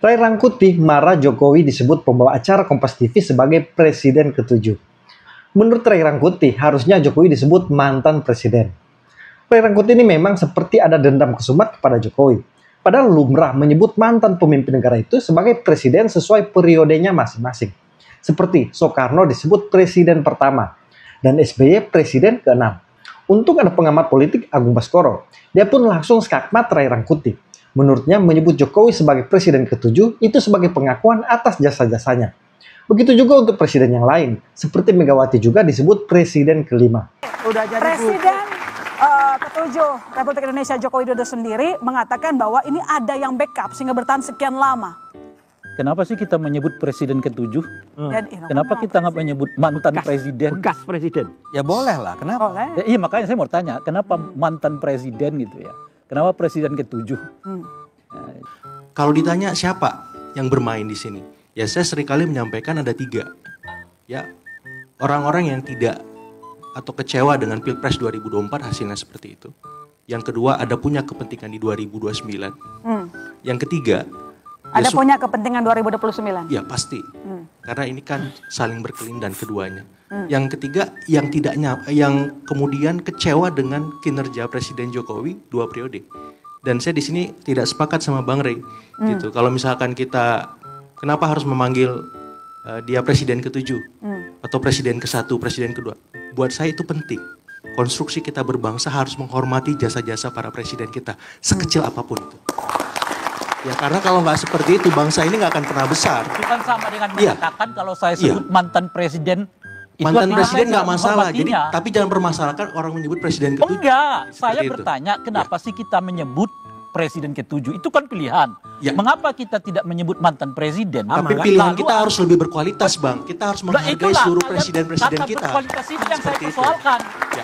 Ray Rangkuti marah Jokowi disebut pembawa acara Kompas TV sebagai presiden ke-7. Menurut Ray Rangkuti, harusnya Jokowi disebut mantan presiden. Ray Rangkuti ini memang seperti ada dendam kesumat kepada Jokowi. Padahal lumrah menyebut mantan pemimpin negara itu sebagai presiden sesuai periodenya masing-masing. Seperti Soekarno disebut presiden pertama dan SBY presiden ke-6. Untung ada pengamat politik Agung Baskoro. Dia pun langsung skakmat Ray Rangkuti. Menurutnya menyebut Jokowi sebagai presiden ke-7 itu sebagai pengakuan atas jasa-jasanya. Begitu juga untuk presiden yang lain, seperti Megawati juga disebut presiden ke-5. Presiden ke-7 Republik Indonesia Joko Widodo sendiri mengatakan bahwa ini ada yang backup sehingga bertahan sekian lama. Kenapa sih kita menyebut presiden ke-7? Kenapa kita nggak menyebut mantan presiden? Bekas presiden. Ya boleh lah, kenapa? Boleh. Iya makanya saya mau tanya, kenapa mantan presiden gitu ya? Kenapa presiden ke-7? Kalau ditanya siapa yang bermain di sini, ya saya seringkali menyampaikan ada 3. Ya, orang-orang yang tidak atau kecewa dengan Pilpres 2024 hasilnya seperti itu. Yang kedua, ada punya kepentingan di 2029. Yang ketiga, ada punya kepentingan 2029. ya pasti. Karena ini kan saling berkelindan keduanya. Yang ketiga, yang kemudian kecewa dengan kinerja Presiden Jokowi 2 periode. Dan saya di sini tidak sepakat sama Bang Rey gitu. Kalau misalkan kita kenapa harus memanggil dia presiden ke-7 atau presiden ke-1, presiden ke-2? Buat saya itu penting. Konstruksi kita berbangsa harus menghormati jasa-jasa para presiden kita sekecil apapun itu. Ya karena kalau nggak seperti itu bangsa ini nggak akan pernah besar. Itu kan sama dengan mengatakan kalau saya sebut mantan presiden. Mantan presiden nggak masalah, jadi tapi jangan permasalahkan orang menyebut presiden ke-7. Enggak, saya bertanya kenapa sih kita menyebut presiden ke-7, itu kan pilihan. Mengapa kita tidak menyebut mantan presiden? Tapi pilihan kita harus lebih berkualitas, Bang. Kita harus menghargai seluruh presiden-presiden kita. Berkualitas itu yang saya persoalkan.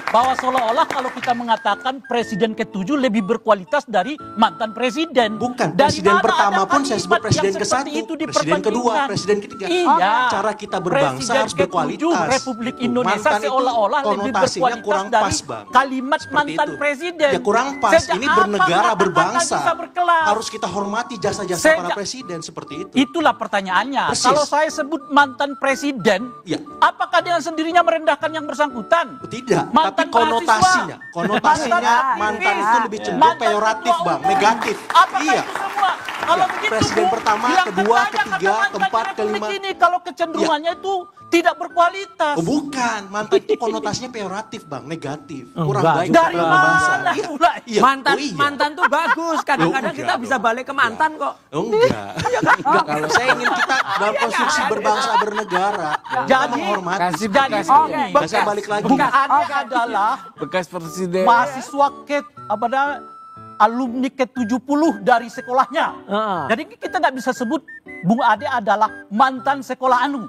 Bahwa seolah-olah kalau kita mengatakan presiden ke-7 lebih berkualitas dari mantan presiden. Bukan, presiden pertama pun saya sebut presiden ke-1, presiden kedua, presiden ketiga. Iya. Cara kita berbangsa harus berkualitas. Republik Indonesia seolah-olah lebih berkualitas dari kalimat mantan presiden. Ya kurang pas, ini bernegara berbangsa. Harus kita hormati jasa-jasa para presiden seperti itu. Itulah pertanyaannya. Persis. Kalau saya sebut mantan presiden, apakah dengan sendirinya merendahkan yang bersangkutan? Tidak, mantan tapi konotasinya mantan itu lebih cenderung peyoratif, Bang, negatif. Apakah itu semua? Kalau begitu, presiden pertama, kedua, ketiga, keempat, kelima. Ini kalau kecenderungannya itu tidak berkualitas. Oh bukan, mantan itu konotasinya peyoratif, Bang, negatif. Kurang baik dari bangsa. Mantan tuh bagus. Kadang-kadang kita bisa balik ke mantan kok. Enggak. Kalau saya ingin kita dalam konstruksi berbangsa bernegara, jadi menghormati. saya balik lagi. Bung Ade adalah Bekas presiden. mahasiswa alumni ke-70 dari sekolahnya. Jadi kita nggak bisa sebut Bung Ade adalah mantan sekolah anu.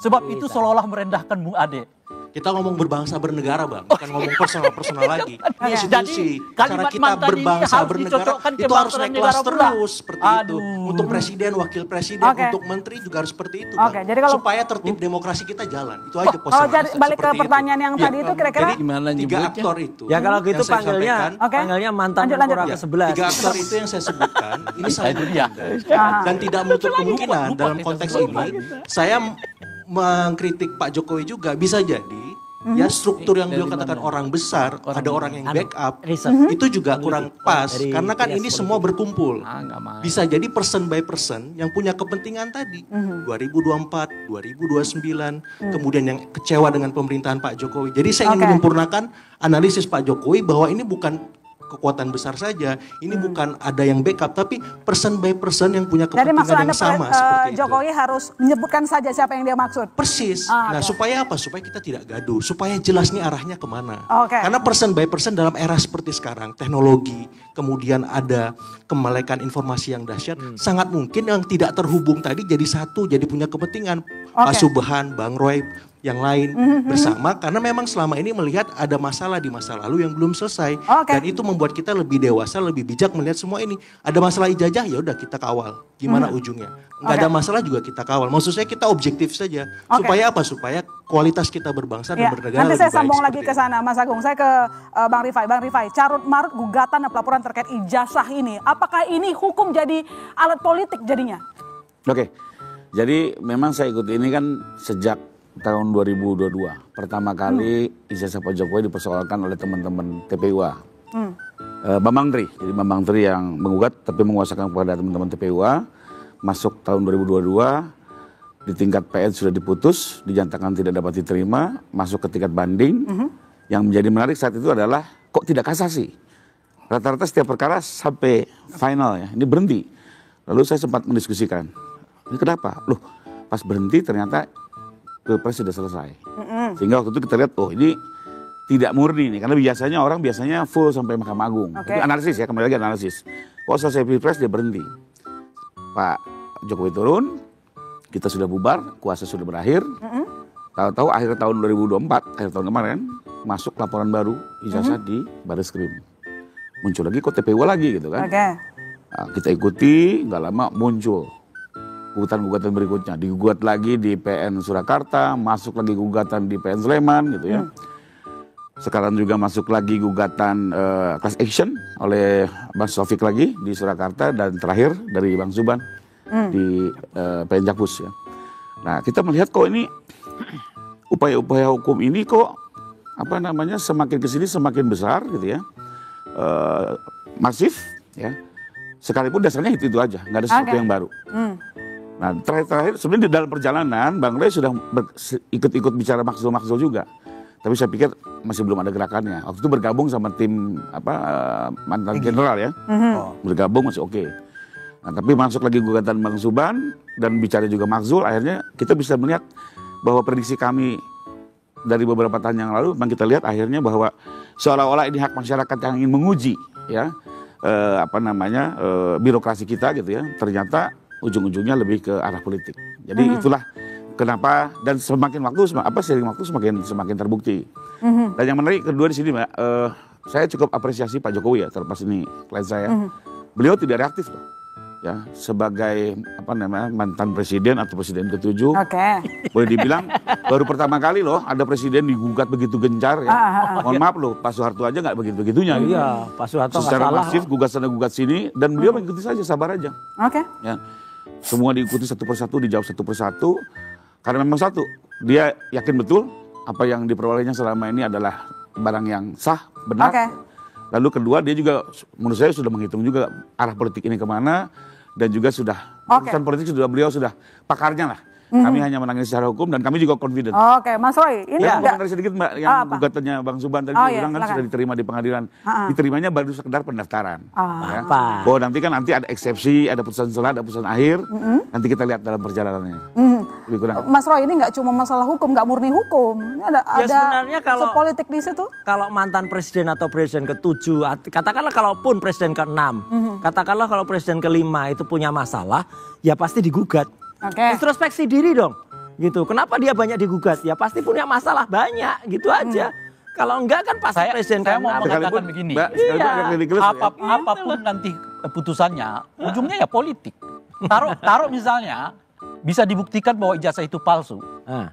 Sebab itu seolah-olah merendahkan Bung Ade. Kita ngomong berbangsa bernegara, Bang, bukan ngomong personal lagi. Ini institusi. Cara kita berbangsa bernegara itu harus naik kelas terus seperti itu. Untuk presiden, wakil presiden, untuk menteri juga harus seperti itu, Bang. Supaya tertib demokrasi kita jalan. Itu aja posisi. Balik ke pertanyaan yang tadi itu kira-kira gimana 3 aktor itu. Ya kalau gitu panggilnya mantan kurang ke-11. 3 aktor itu yang saya sebutkan, ini salah dan tidak menutup kemungkinan dalam konteks ini saya mengkritik Pak Jokowi juga bisa jadi ya struktur yang beliau katakan orang besar, ada orang yang backup, itu juga kurang pas karena kan ini semua berkumpul. Bisa jadi person by person yang punya kepentingan tadi 2024, 2029, kemudian yang kecewa dengan pemerintahan Pak Jokowi. Jadi saya ingin menyempurnakan analisis Pak Jokowi bahwa ini bukan kekuatan besar saja, ini bukan ada yang backup, tapi person by person yang punya kepentingan yang sama seperti itu. Jokowi harus menyebutkan saja siapa yang dia maksud. Persis. Supaya apa? Supaya kita tidak gaduh, supaya jelas nih arahnya kemana. Karena person by person dalam era seperti sekarang, teknologi, kemudian ada kemelekan informasi yang dahsyat, sangat mungkin yang tidak terhubung tadi jadi satu, jadi punya kepentingan. Pak Subhan, Bang Roy, yang lain bersama karena memang selama ini melihat ada masalah di masa lalu yang belum selesai dan itu membuat kita lebih dewasa, lebih bijak melihat semua ini. Ada masalah ijazah ya udah kita kawal gimana ujungnya. Nggak ada masalah juga kita kawal. Maksud saya kita objektif saja. Supaya apa? Supaya kualitas kita berbangsa dan bernegara nanti lebih baik. saya sambung lagi ke sana Mas Agung. Saya ke Bang Rifai. Bang Rifai, carut marut gugatan dan pelaporan terkait ijazah ini. Apakah ini hukum jadi alat politik jadinya? Oke, jadi memang saya ikut ini kan sejak tahun 2022. Pertama kali ijazah Pak Jokowi dipersoalkan oleh teman-teman TPUA. Bambang Tri, jadi Bambang Tri yang menggugat tapi menguasakan kepada teman-teman TPUA. Masuk tahun 2022, di tingkat PN sudah diputus, dinyatakan tidak dapat diterima, masuk ke tingkat banding. Yang menjadi menarik saat itu adalah kok tidak kasasi. Rata-rata setiap perkara sampai final ya, ini berhenti. Lalu saya sempat mendiskusikan, ini kenapa? Loh, pas berhenti ternyata Pilpres sudah selesai. Sehingga waktu itu kita lihat, oh ini tidak murni nih, karena biasanya full sampai Mahkamah Agung. Itu analisis ya, kembali lagi analisis. Kok selesai Pilpres dia berhenti. Pak Jokowi turun, kita sudah bubar, kuasa sudah berakhir. Tahu-tahu akhir tahun 2024, akhir tahun kemarin, masuk laporan baru ijazah di Barreskrim. Muncul lagi kok TPU lagi gitu kan. Nah, kita ikuti, nggak lama muncul gugatan-gugatan berikutnya. Digugat lagi di PN Surakarta, masuk lagi gugatan di PN Sleman gitu ya. Sekarang juga masuk lagi gugatan class action oleh Bang Sofik lagi di Surakarta, dan terakhir dari Bang Suban di PN Jakpus ya. Nah, kita melihat kok ini upaya-upaya hukum ini kok semakin kesini semakin besar gitu ya, masif ya. Sekalipun dasarnya itu aja, nggak ada sesuatu yang baru. Nah, terakhir sebenarnya di dalam perjalanan Bang Rey sudah ikut-ikut bicara maksul juga. Tapi saya pikir masih belum ada gerakannya. Waktu itu bergabung sama tim mantan general ya. Bergabung masih oke. Nah, tapi masuk lagi gugatan Bang Suban dan bicara juga maksul, akhirnya kita bisa melihat bahwa prediksi kami dari beberapa tahun yang lalu, memang kita lihat akhirnya bahwa seolah-olah ini hak masyarakat yang ingin menguji ya birokrasi kita gitu ya. Ternyata ujung-ujungnya lebih ke arah politik. Jadi itulah kenapa, dan semakin waktu seiring waktu semakin terbukti. Dan yang menarik kedua di sini Mbak, saya cukup apresiasi Pak Jokowi ya, terlepas ini klien saya. Beliau tidak reaktif loh. Ya, sebagai mantan presiden atau presiden ke-7, boleh dibilang baru pertama kali loh ada presiden digugat begitu gencar ya. Mohon maaf loh, Pak Soeharto aja nggak begitu-begitunya. Iya, Pak Soeharto secara masif gugat sana gugat sini, dan beliau mengikuti saja, sabar aja. Ya, semua diikuti satu persatu, dijawab satu persatu, karena memang satu, dia yakin betul apa yang diperolehnya selama ini adalah barang yang sah, benar. Lalu kedua, dia juga menurut saya sudah menghitung juga arah politik ini kemana. Dan juga sudah, urusan politik beliau sudah pakarnya lah. Kami hanya menangani secara hukum dan kami juga confident. Mas Roy, ini komentar sedikit Mbak, yang gugatannya Bang Suban tadi bilang kan sudah diterima di pengadilan. Diterimanya baru sekedar pendaftaran. Oh nanti ada eksepsi, ada putusan selah, ada putusan akhir. Nanti kita lihat dalam perjalanannya. Mas Roy, ini nggak cuma masalah hukum, nggak murni hukum. Ini ada sebenarnya kalau politik di situ. Kalau mantan presiden atau presiden ke-7, katakanlah kalaupun presiden ke-6, katakanlah kalau presiden ke-5 itu punya masalah, ya pasti digugat. Introspeksi diri dong, gitu. Kenapa dia banyak digugat? Ya pasti punya masalah banyak, gitu aja. Kalau enggak kan pasti presiden saya mau mengatakan begini. Apapun nanti putusannya, ujungnya ya politik. Taruh misalnya bisa dibuktikan bahwa ijazah itu palsu,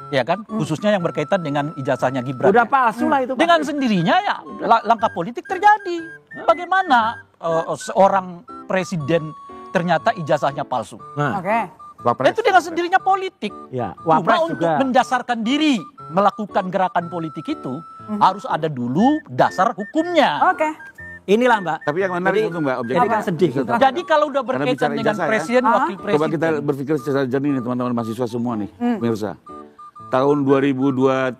ya kan? Khususnya yang berkaitan dengan ijazahnya Gibran. Udah palsu lah itu. Dengan sendirinya ya langkah politik terjadi. Bagaimana seorang presiden ternyata ijazahnya palsu? Itu dengan sendirinya politik. Cuma untuk mendasarkan diri melakukan gerakan politik itu harus ada dulu dasar hukumnya. Inilah Mbak. Tapi yang menarik itu Mbak, jadi kan sedih. Jadi kalau udah berkaitan dengan presiden, wakil presiden. Coba kita berpikir secara jernih nih teman-teman mahasiswa semua nih, pemirsa. Tahun 2022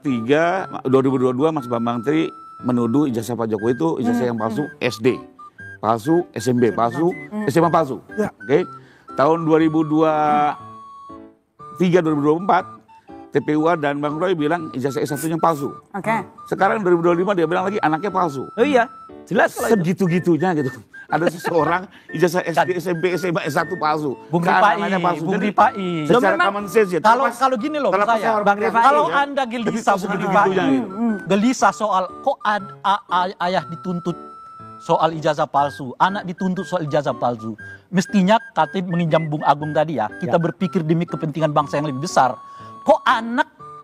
Mas Bambang Tri menuduh ijazah Pak Jokowi itu ijazah yang palsu SD. Palsu, SMP palsu, SMA palsu. Oke. Tahun 2023-2024 TPUA dan Bang Roy bilang ijazah S1-nya palsu. Sekarang 2025 dia bilang lagi anaknya palsu. Oh iya, jelas segitu-gitunya gitu. Ada seseorang ijazah SD, SMP, SMA, S1 palsu. Bung Rifai. Secara common sense ya. Kalau gini loh saya, Bang Rifai, kalau Anda gelisah Bung Rifai, gelisah soal kok ayah dituntut soal ijazah palsu, anak dituntut soal ijazah palsu. Mestinya Katib menginjam Bung Agung tadi ya, kita berpikir demi kepentingan bangsa yang lebih besar. Kok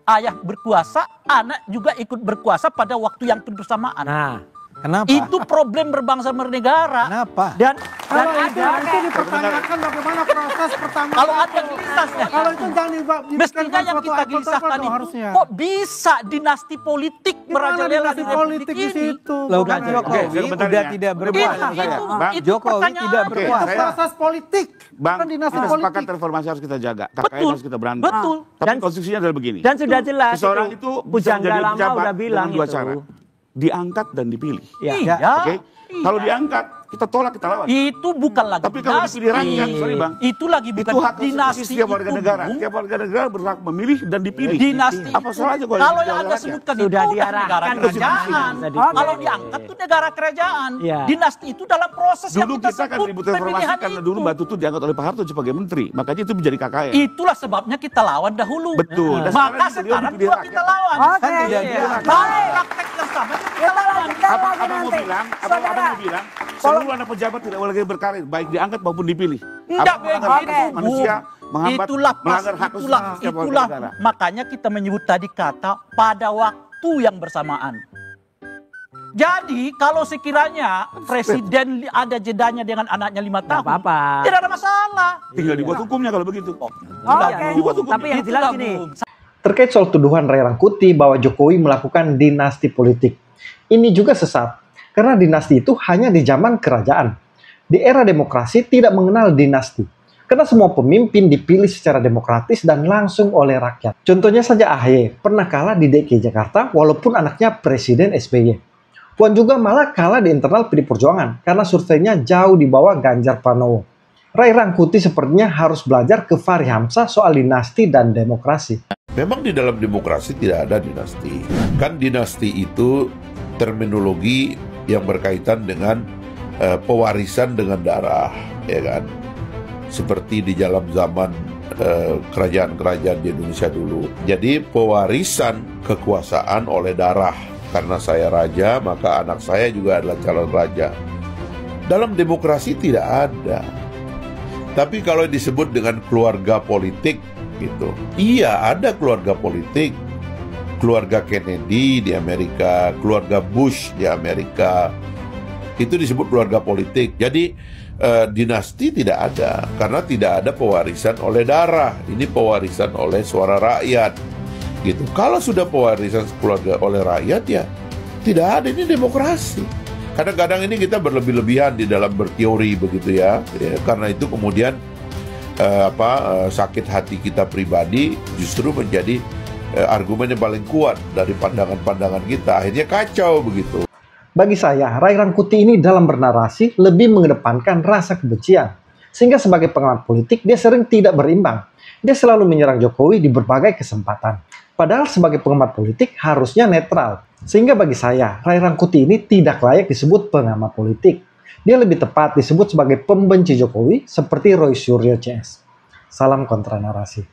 ayah berkuasa, anak juga ikut berkuasa pada waktu yang bersamaan. Nah, kenapa? Itu problem berbangsa bernegara. Kenapa? Dan kalau itu nanti dipertanyakan bagaimana proses proses pertama. Kalau ada gelisahnya, Kalau itu jangan mestinya yang kita gelisahkan itu harusnya. kok bisa dinasti politik merajalela di politik Republik di ini? situ. Loh kan Jokowi sebentar udah ya. tidak Itu, berbuat. itu Jokowi pertanyaan. tidak Oke, berbuat. saya- Proses politik. Bang, Kan dinasti kita politik. sepakat reformasi harus kita jaga. KKN Betul, harus kita berantas. betul. Tapi Dan- konstruksinya adalah begini. Dan sudah jelas Seseorang itu bisa Pujangga menjadi lama pejabat udah bilang dengan dua itu. cara. Diangkat dan dipilih. Ya. Iya. Oke? Iya. Kalau diangkat, kita tolak, kita lawan. Itu bukan lagi Tapi kalau dinasti. dipilih rakyat, sorry Bang. Itu lagi bukan Itu hak dinasti konstitusi setiap warga itu, negara. Bung. Setiap warga negara berhak memilih dan dipilih. Dinasti Apa salahnya kalau kalau dipilih yang oleh Anda rakyat? sebutkan Sudah itu udah diarahkan negara ke kerajaan. situ. Kalau diangkat itu negara kerajaan. Iya. Dinasti itu dalam proses yang Dulu kita kita kan sebut ribut reformasi pemilihan karena itu. dulu Mbak Tutut diangkat oleh Pak Harto sebagai menteri. Makanya itu menjadi KKN. Itulah sebabnya kita lawan dahulu. Betul. Dan Maka sekarang sekarang dipilih juga rakyat. kita lawan. Oke. Kan tidak Iya. jelas. Kalau praktek yang sama kita Kita lawan. lanjutkan Abang lagi mau nanti. bilang, Saudara. abang mau bilang, seluruh anak pejabat tidak boleh berkarir, baik diangkat maupun dipilih. Enggak Abang melanggar begitu, hak asasi manusia, Bung. menghambat, Itulah pas, melanggar hak itulah, konstitusi setiap warga itulah. negara. Makanya kita menyebut tadi kata pada waktu yang bersamaan. Jadi kalau sekiranya presiden ada jedanya dengan anaknya 5 tahun, apa-apa. tidak ada masalah. Tinggal dibuat hukumnya kalau begitu. Oke. Dibuat hukum. Tapi yang Itulah, jelas gini, Bung. Terkait soal tuduhan Ray Rangkuti bahwa Jokowi melakukan dinasti politik. Ini juga sesat, karena dinasti itu hanya di zaman kerajaan. Di era demokrasi tidak mengenal dinasti, karena semua pemimpin dipilih secara demokratis dan langsung oleh rakyat. Contohnya saja AHY, pernah kalah di DKI Jakarta walaupun anaknya Presiden SBY. Puan juga malah kalah di internal PD Perjuangan, karena surveinya jauh di bawah Ganjar Pranowo. Ray Rangkuti sepertinya harus belajar ke Fahri Hamzah soal dinasti dan demokrasi. Memang di dalam demokrasi tidak ada dinasti. Kan dinasti itu terminologi yang berkaitan dengan pewarisan dengan darah, ya kan? Seperti di dalam zaman kerajaan-kerajaan di Indonesia dulu. Jadi pewarisan kekuasaan oleh darah. Karena saya raja, maka anak saya juga adalah calon raja. Dalam demokrasi tidak ada. Tapi kalau disebut dengan keluarga politik, gitu. Iya, ada keluarga politik. Keluarga Kennedy di Amerika, keluarga Bush di Amerika. Itu disebut keluarga politik. Jadi dinasti tidak ada, karena tidak ada pewarisan oleh darah. Ini pewarisan oleh suara rakyat, gitu. Kalau sudah pewarisan keluarga oleh rakyat, ya tidak ada. Ini demokrasi. Kadang-kadang ini kita berlebih-lebihan di dalam berteori begitu ya. Karena itu kemudian sakit hati kita pribadi justru menjadi argumen yang paling kuat dari pandangan-pandangan kita. Akhirnya kacau begitu. Bagi saya, Ray Rangkuti ini dalam bernarasi lebih mengedepankan rasa kebencian. Sehingga sebagai pengamat politik, dia sering tidak berimbang. Dia selalu menyerang Jokowi di berbagai kesempatan. Padahal sebagai pengamat politik harusnya netral. Sehingga bagi saya, Ray Rangkuti ini tidak layak disebut pengamat politik. Dia lebih tepat disebut sebagai pembenci Jokowi seperti Roy Suryo CS. Salam kontra narasi.